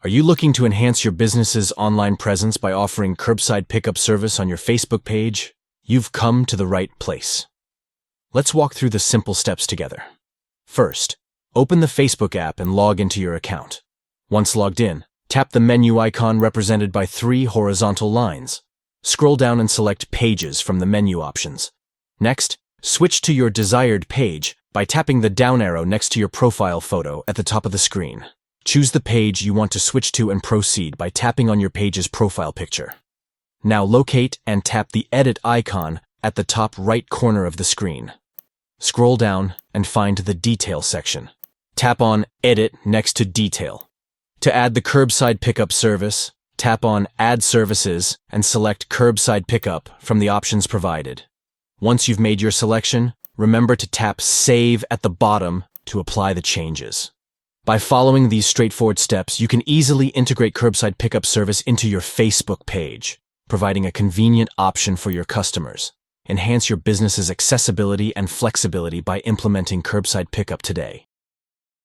Are you looking to enhance your business's online presence by offering curbside pickup service on your Facebook page? You've come to the right place. Let's walk through the simple steps together. First, open the Facebook app and log into your account. Once logged in, tap the menu icon represented by 3 horizontal lines. Scroll down and select Pages from the menu options. Next, switch to your desired page by tapping the down arrow next to your profile photo at the top of the screen. Choose the page you want to switch to and proceed by tapping on your page's profile picture. Now locate and tap the Edit icon at the top right corner of the screen. Scroll down and find the Detail section. Tap on Edit next to Detail. To add the curbside pickup service, tap on Add Services and select Curbside Pickup from the options provided. Once you've made your selection, remember to tap Save at the bottom to apply the changes. By following these straightforward steps, you can easily integrate curbside pickup service into your Facebook page, providing a convenient option for your customers. Enhance your business's accessibility and flexibility by implementing curbside pickup today.